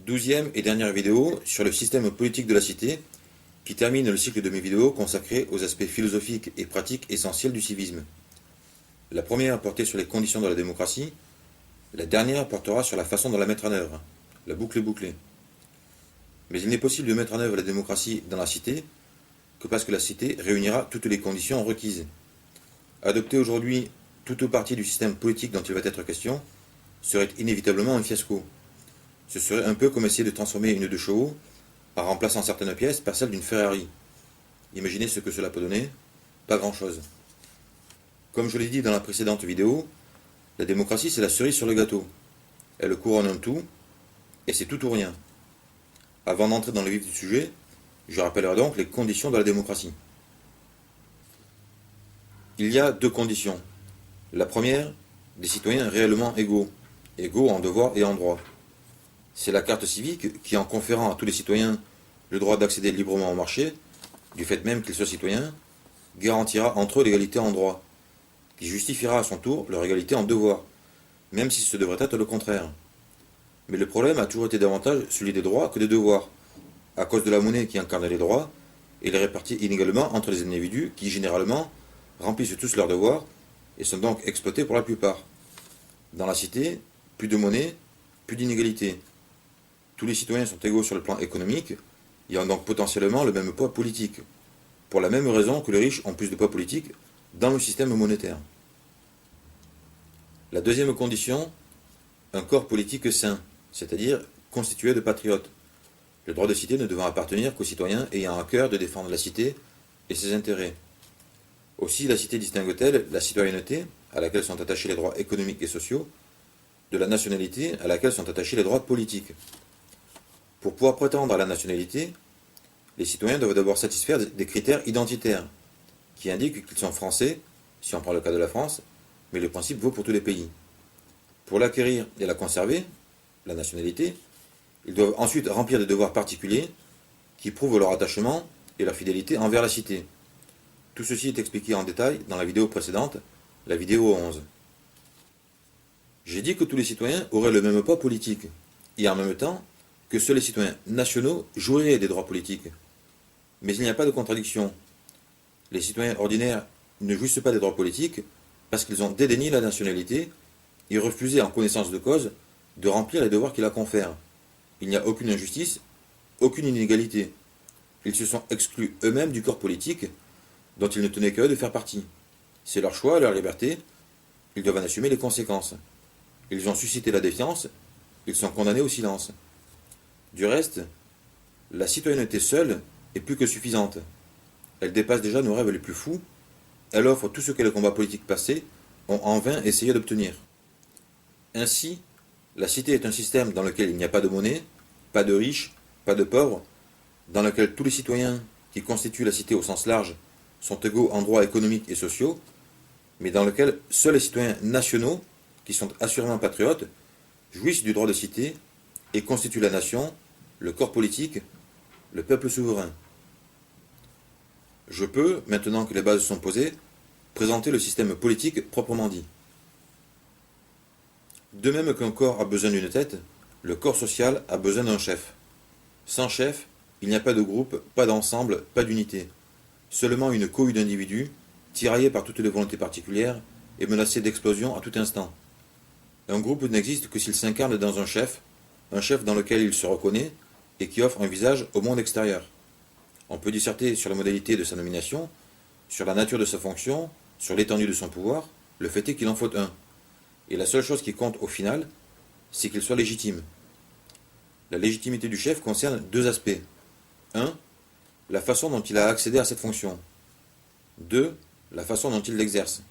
12e et dernière vidéo sur le système politique de la cité, qui termine le cycle de mes vidéos consacrées aux aspects philosophiques et pratiques essentiels du civisme. La première portait sur les conditions de la démocratie, la dernière portera sur la façon de la mettre en œuvre. La boucle est bouclée. Mais il n'est possible de mettre en œuvre la démocratie dans la cité que parce que la cité réunira toutes les conditions requises. Adopter aujourd'hui toute ou partie du système politique dont il va être question serait inévitablement un fiasco. Ce serait un peu comme essayer de transformer une de chevaux en remplaçant certaines pièces par celles d'une Ferrari. Imaginez ce que cela peut donner. Pas grand-chose. Comme je l'ai dit dans la précédente vidéo, la démocratie c'est la cerise sur le gâteau. Elle couronne un tout, et c'est tout ou rien. Avant d'entrer dans le vif du sujet, je rappellerai donc les conditions de la démocratie. Il y a deux conditions. La première, des citoyens réellement égaux, égaux en devoirs et en droits. C'est la carte civique qui, en conférant à tous les citoyens le droit d'accéder librement au marché, du fait même qu'ils soient citoyens, garantira entre eux l'égalité en droits, qui justifiera à son tour leur égalité en devoirs, même si ce devrait être le contraire. Mais le problème a toujours été davantage celui des droits que des devoirs, à cause de la monnaie qui incarne les droits, et les répartit inégalement entre les individus qui, généralement, remplissent tous leurs devoirs et sont donc exploités pour la plupart. Dans la cité, plus de monnaie, plus d'inégalité. Tous les citoyens sont égaux sur le plan économique, et ont donc potentiellement le même poids politique, pour la même raison que les riches ont plus de poids politique dans le système monétaire. La deuxième condition, un corps politique sain, c'est-à-dire constitué de patriotes, le droit de cité ne devant appartenir qu'aux citoyens ayant à cœur de défendre la cité et ses intérêts. Aussi la cité distingue-t-elle la citoyenneté, à laquelle sont attachés les droits économiques et sociaux, de la nationalité, à laquelle sont attachés les droits politiques. Pour pouvoir prétendre à la nationalité, les citoyens doivent d'abord satisfaire des critères identitaires, qui indiquent qu'ils sont français, si on prend le cas de la France, mais le principe vaut pour tous les pays. Pour l'acquérir et la conserver, la nationalité, ils doivent ensuite remplir des devoirs particuliers qui prouvent leur attachement et leur fidélité envers la cité. Tout ceci est expliqué en détail dans la vidéo précédente, la vidéo 11. J'ai dit que tous les citoyens auraient le même poids politique, et en même temps que seuls les citoyens nationaux jouiraient des droits politiques. Mais il n'y a pas de contradiction. Les citoyens ordinaires ne jouissent pas des droits politiques parce qu'ils ont dédaigné la nationalité et refusé en connaissance de cause de remplir les devoirs qui la confèrent. Il n'y a aucune injustice, aucune inégalité. Ils se sont exclus eux-mêmes du corps politique dont ils ne tenaient qu'à eux de faire partie. C'est leur choix, leur liberté, ils doivent en assumer les conséquences. Ils ont suscité la défiance, ils sont condamnés au silence. Du reste, la citoyenneté seule est plus que suffisante. Elle dépasse déjà nos rêves les plus fous, elle offre tout ce que les combats politiques passés ont en vain essayé d'obtenir. Ainsi, la cité est un système dans lequel il n'y a pas de monnaie, pas de riches, pas de pauvres, dans lequel tous les citoyens qui constituent la cité au sens large sont égaux en droits économiques et sociaux, mais dans lequel seuls les citoyens nationaux, qui sont assurément patriotes, jouissent du droit de cité et constituent la nation, le corps politique, le peuple souverain. Je peux, maintenant que les bases sont posées, présenter le système politique proprement dit. De même qu'un corps a besoin d'une tête, le corps social a besoin d'un chef. Sans chef, il n'y a pas de groupe, pas d'ensemble, pas d'unité. Seulement une cohue d'individus, tiraillés par toutes les volontés particulières et menacés d'explosion à tout instant. Un groupe n'existe que s'il s'incarne dans un chef dans lequel il se reconnaît et qui offre un visage au monde extérieur. On peut disserter sur la modalité de sa nomination, sur la nature de sa fonction, sur l'étendue de son pouvoir, le fait est qu'il en faut un. Et la seule chose qui compte au final, c'est qu'il soit légitime. La légitimité du chef concerne deux aspects. 1. La façon dont il a accédé à cette fonction. 2. La façon dont il l'exerce.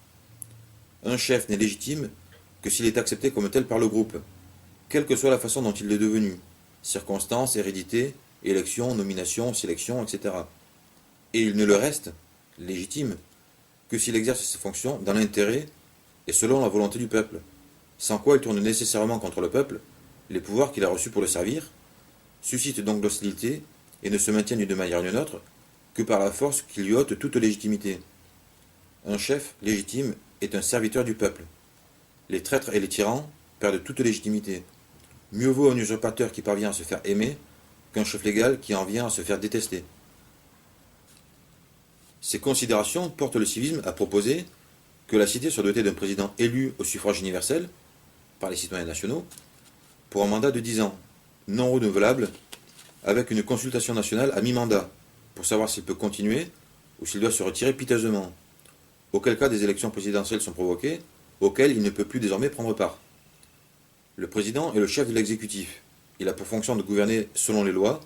Un chef n'est légitime que s'il est accepté comme tel par le groupe, quelle que soit la façon dont il est devenu, circonstances, hérédité, élection, nomination, sélection, etc. Et il ne le reste, légitime, que s'il exerce ses fonctions dans l'intérêt et selon la volonté du peuple, sans quoi il tourne nécessairement contre le peuple, les pouvoirs qu'il a reçus pour le servir, suscite donc l'hostilité et ne se maintient d'une manière ou d'une autre que par la force qui lui ôte toute légitimité. Un chef légitime est un serviteur du peuple. Les traîtres et les tyrans perdent toute légitimité. Mieux vaut un usurpateur qui parvient à se faire aimer qu'un chef légal qui en vient à se faire détester. Ces considérations portent le civisme à proposer que la cité soit dotée d'un président élu au suffrage universel par les citoyens nationaux pour un mandat de 10 ans, non renouvelable, avec une consultation nationale à mi-mandat pour savoir s'il peut continuer ou s'il doit se retirer piteusement, auquel cas des élections présidentielles sont provoquées, auxquelles il ne peut plus désormais prendre part. Le président est le chef de l'exécutif. Il a pour fonction de gouverner selon les lois,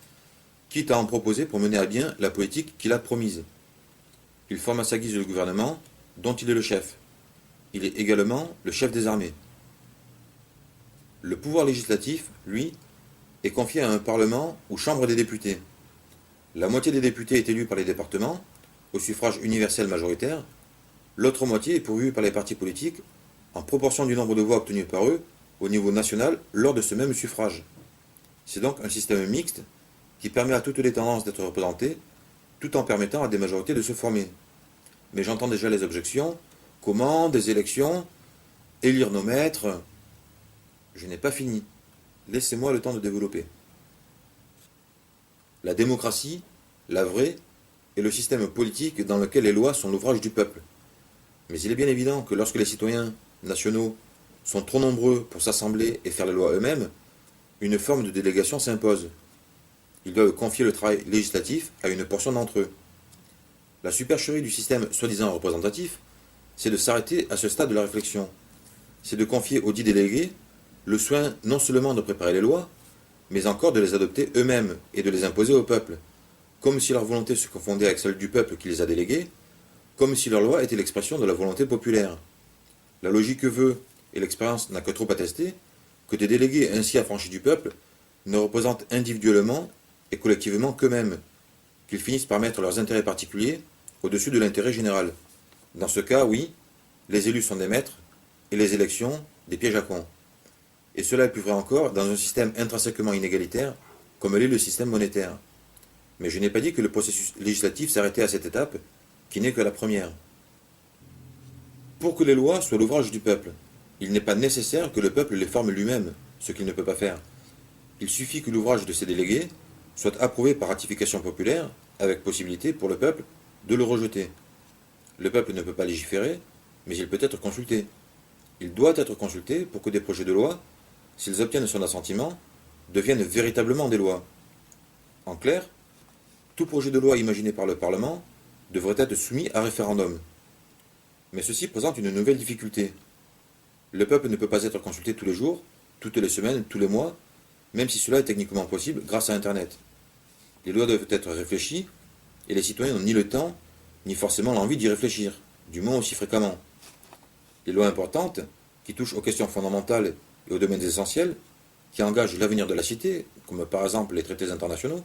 quitte à en proposer pour mener à bien la politique qu'il a promise. Il forme à sa guise le gouvernement, dont il est le chef. Il est également le chef des armées. Le pouvoir législatif, lui, est confié à un parlement ou chambre des députés. La moitié des députés est élue par les départements, au suffrage universel majoritaire. L'autre moitié est pourvue par les partis politiques, en proportion du nombre de voix obtenues par eux au niveau national lors de ce même suffrage. C'est donc un système mixte qui permet à toutes les tendances d'être représentées, tout en permettant à des majorités de se former. Mais j'entends déjà les objections. Comment des élections? Élire nos maîtres? Je n'ai pas fini. Laissez-moi le temps de développer. La démocratie, la vraie, est le système politique dans lequel les lois sont l'ouvrage du peuple. Mais il est bien évident que lorsque les citoyens nationaux sont trop nombreux pour s'assembler et faire les lois eux-mêmes, une forme de délégation s'impose. Ils doivent confier le travail législatif à une portion d'entre eux. La supercherie du système soi-disant représentatif, c'est de s'arrêter à ce stade de la réflexion. C'est de confier aux dits délégués le soin non seulement de préparer les lois, mais encore de les adopter eux-mêmes et de les imposer au peuple, comme si leur volonté se confondait avec celle du peuple qui les a délégués, comme si leur loi était l'expression de la volonté populaire. La logique veut, et l'expérience n'a que trop attesté, que des délégués ainsi affranchis du peuple ne représentent individuellement et collectivement qu'eux-mêmes, qu'ils finissent par mettre leurs intérêts particuliers au-dessus de l'intérêt général. Dans ce cas, oui, les élus sont des maîtres et les élections des pièges à cons. Et cela est plus vrai encore dans un système intrinsèquement inégalitaire comme l'est le système monétaire. Mais je n'ai pas dit que le processus législatif s'arrêtait à cette étape, qui n'est que la première. Pour que les lois soient l'ouvrage du peuple, il n'est pas nécessaire que le peuple les forme lui-même, ce qu'il ne peut pas faire. Il suffit que l'ouvrage de ses délégués soit approuvé par ratification populaire, avec possibilité pour le peuple de le rejeter. Le peuple ne peut pas légiférer, mais il peut être consulté. Il doit être consulté pour que des projets de loi, s'ils obtiennent son assentiment, deviennent véritablement des lois. En clair, tout projet de loi imaginé par le Parlement devrait être soumis à référendum. Mais ceci présente une nouvelle difficulté. Le peuple ne peut pas être consulté tous les jours, toutes les semaines, tous les mois, même si cela est techniquement possible grâce à Internet. Les lois doivent être réfléchies, et les citoyens n'ont ni le temps, ni forcément l'envie d'y réfléchir, du moins aussi fréquemment. Les lois importantes, qui touchent aux questions fondamentales et aux domaines essentiels, qui engagent l'avenir de la cité, comme par exemple les traités internationaux,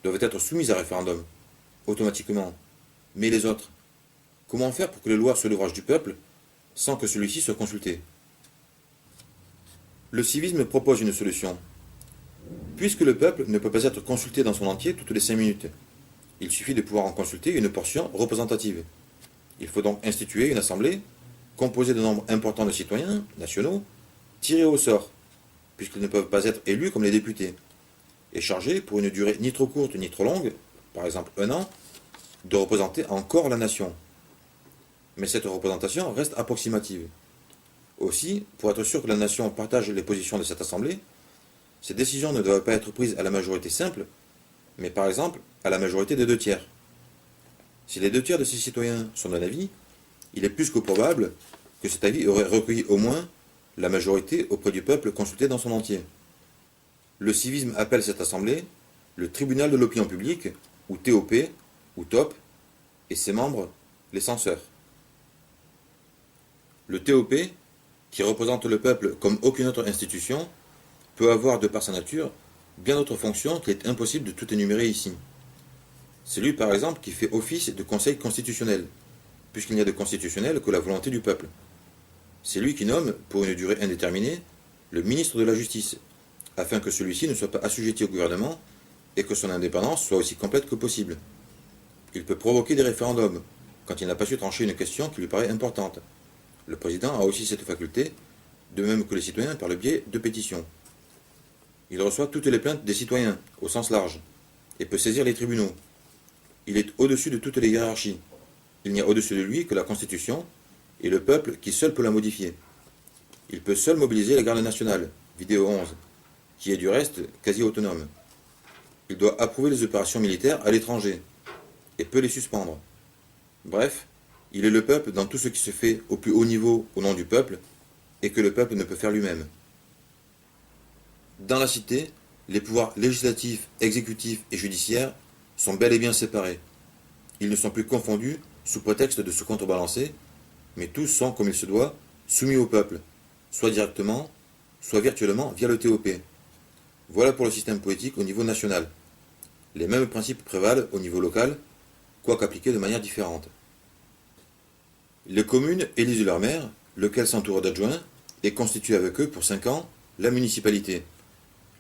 doivent être soumises à référendum, automatiquement. Mais les autres, comment faire pour que les lois soient l'ouvrage du peuple, sans que celui-ci soit consulté? Le civisme propose une solution. Puisque le peuple ne peut pas être consulté dans son entier toutes les 5 minutes, il suffit de pouvoir en consulter une portion représentative. Il faut donc instituer une assemblée, composée de nombre important de citoyens nationaux, tirés au sort, puisqu'ils ne peuvent pas être élus comme les députés, et chargés, pour une durée ni trop courte ni trop longue, par exemple 1 an, de représenter encore la nation. Mais cette représentation reste approximative. Aussi, pour être sûr que la nation partage les positions de cette assemblée, ces décisions ne doivent pas être prises à la majorité simple, mais par exemple à la majorité des 2/3. Si les 2/3 de ces citoyens sont d'un avis, il est plus que probable que cet avis aurait recueilli au moins la majorité auprès du peuple consulté dans son entier. Le civisme appelle cette assemblée le tribunal de l'opinion publique, ou TOP, ou TOP, et ses membres, les censeurs. Le TOP, qui représente le peuple comme aucune autre institution, peut avoir, de par sa nature, bien d'autres fonctions qu'il est impossible de tout énumérer ici. C'est lui, par exemple, qui fait office de conseil constitutionnel, puisqu'il n'y a de constitutionnel que la volonté du peuple. C'est lui qui nomme, pour une durée indéterminée, le ministre de la Justice, afin que celui-ci ne soit pas assujetti au gouvernement et que son indépendance soit aussi complète que possible. Il peut provoquer des référendums, quand il n'a pas su trancher une question qui lui paraît importante. Le président a aussi cette faculté, de même que les citoyens par le biais de pétitions. Il reçoit toutes les plaintes des citoyens, au sens large, et peut saisir les tribunaux. Il est au-dessus de toutes les hiérarchies. Il n'y a au-dessus de lui que la Constitution et le peuple qui seul peut la modifier. Il peut seul mobiliser la garde nationale, vidéo 11, qui est du reste quasi autonome. Il doit approuver les opérations militaires à l'étranger, et peut les suspendre. Bref, il est le peuple dans tout ce qui se fait au plus haut niveau au nom du peuple, et que le peuple ne peut faire lui-même. Dans la cité, les pouvoirs législatifs, exécutifs et judiciaires sont bel et bien séparés. Ils ne sont plus confondus sous prétexte de se contrebalancer, mais tous sont, comme il se doit, soumis au peuple, soit directement, soit virtuellement via le TOP. Voilà pour le système politique au niveau national. Les mêmes principes prévalent au niveau local, quoique appliqués de manière différente. Les communes élisent leur maire, lequel s'entoure d'adjoints, et constitue avec eux pour 5 ans la municipalité.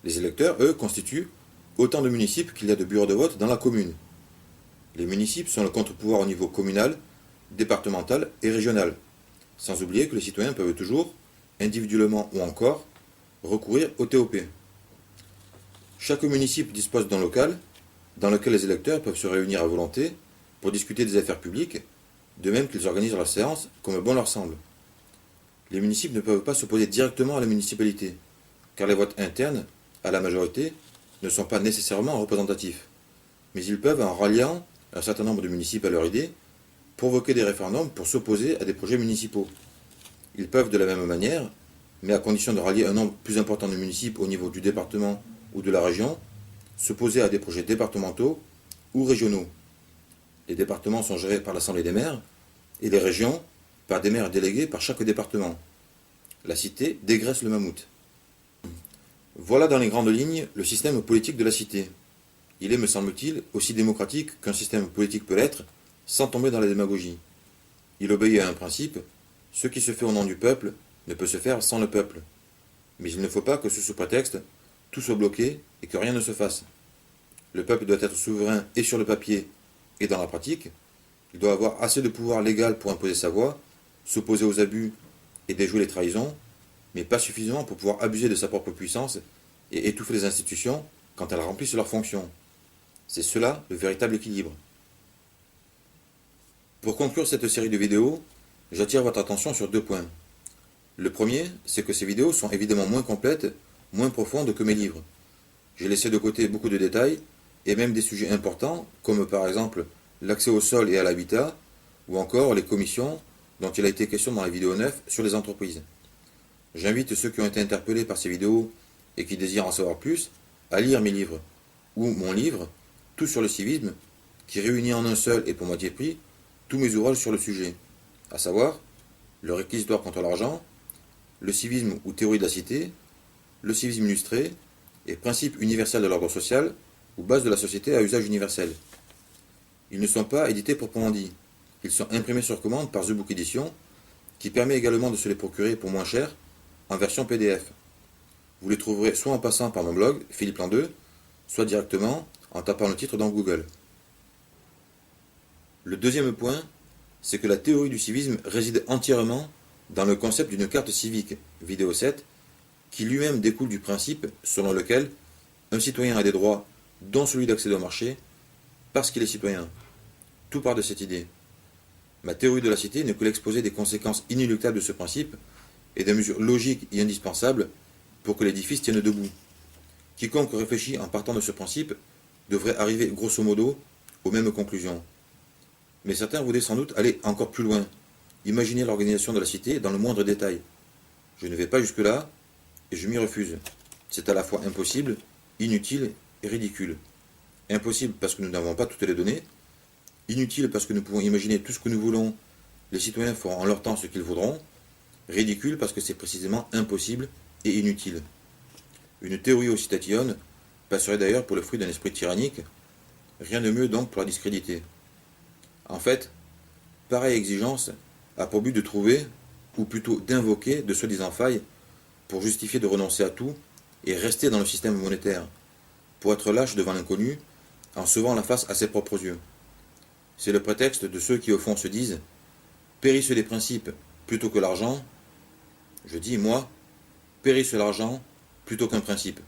Les électeurs, eux, constituent autant de municipes qu'il y a de bureaux de vote dans la commune. Les municipes sont le contre-pouvoir au niveau communal, départemental et régional, sans oublier que les citoyens peuvent toujours, individuellement ou encore, recourir au TOP. Chaque municipe dispose d'un local dans lequel les électeurs peuvent se réunir à volonté pour discuter des affaires publiques, de même qu'ils organisent leurs séances comme bon leur semble. Les municipes ne peuvent pas s'opposer directement à la municipalité, car les votes internes, à la majorité, ne sont pas nécessairement représentatifs. Mais ils peuvent, en ralliant un certain nombre de municipes à leur idée, provoquer des référendums pour s'opposer à des projets municipaux. Ils peuvent de la même manière, mais à condition de rallier un nombre plus important de municipes au niveau du département ou de la région, s'opposer à des projets départementaux ou régionaux. Les départements sont gérés par l'Assemblée des maires et les régions par des maires délégués par chaque département. La cité dégraisse le mammouth. Voilà dans les grandes lignes le système politique de la cité. Il est, me semble-t-il, aussi démocratique qu'un système politique peut l'être, sans tomber dans la démagogie. Il obéit à un principe, ce qui se fait au nom du peuple ne peut se faire sans le peuple. Mais il ne faut pas que sous ce prétexte, tout soit bloqué et que rien ne se fasse. Le peuple doit être souverain et sur le papier et dans la pratique. Il doit avoir assez de pouvoir légal pour imposer sa voix, s'opposer aux abus et déjouer les trahisons, mais pas suffisamment pour pouvoir abuser de sa propre puissance et étouffer les institutions quand elles remplissent leurs fonctions. C'est cela le véritable équilibre. Pour conclure cette série de vidéos, j'attire votre attention sur 2 points. Le premier, c'est que ces vidéos sont évidemment moins complètes, moins profondes que mes livres. J'ai laissé de côté beaucoup de détails, et même des sujets importants, comme par exemple l'accès au sol et à l'habitat, ou encore les commissions dont il a été question dans la vidéo 9 sur les entreprises. J'invite ceux qui ont été interpellés par ces vidéos et qui désirent en savoir plus à lire mes livres, ou mon livre, Tout sur le civisme, qui réunit en un seul et pour moitié prix tous mes ouvrages sur le sujet, à savoir le réquisitoire contre l'argent, le civisme ou théorie de la cité, le civisme illustré et principe universel de l'ordre social ou base de la société à usage universel. Ils ne sont pas édités proprement dit, ils sont imprimés sur commande par The Book Edition, qui permet également de se les procurer pour moins cher en version PDF. Vous les trouverez soit en passant par mon blog, Philippe Lan 2, soit directement en tapant le titre dans Google. Le deuxième point, c'est que la théorie du civisme réside entièrement dans le concept d'une carte civique, vidéo 7, qui lui-même découle du principe selon lequel un citoyen a des droits, dont celui d'accéder au marché, parce qu'il est citoyen. Tout part de cette idée. Ma théorie de la cité n'est que l'exposé des conséquences inéluctables de ce principe et des mesures logiques et indispensables pour que l'édifice tienne debout. Quiconque réfléchit en partant de ce principe devrait arriver grosso modo aux mêmes conclusions. Mais certains voudraient sans doute aller encore plus loin, imaginer l'organisation de la cité dans le moindre détail. Je ne vais pas jusque-là, et je m'y refuse. C'est à la fois impossible, inutile et ridicule. Impossible parce que nous n'avons pas toutes les données, inutile parce que nous pouvons imaginer tout ce que nous voulons, les citoyens feront en leur temps ce qu'ils voudront, ridicule parce que c'est précisément impossible et inutile. Une théorie aussi tatillonne passerait d'ailleurs pour le fruit d'un esprit tyrannique, rien de mieux donc pour la discréditer. En fait, pareille exigence a pour but de trouver, ou plutôt d'invoquer de soi-disant failles pour justifier de renoncer à tout et rester dans le système monétaire, pour être lâche devant l'inconnu en se voit la face à ses propres yeux. C'est le prétexte de ceux qui au fond se disent « périssent les principes plutôt que l'argent ». Je dis, moi, périsse l'argent plutôt qu'un principe.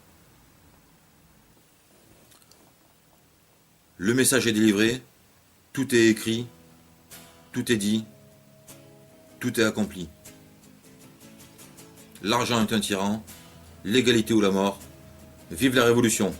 Le message est délivré, tout est écrit, tout est dit, tout est accompli. L'argent est un tyran, l'égalité ou la mort, vive la révolution!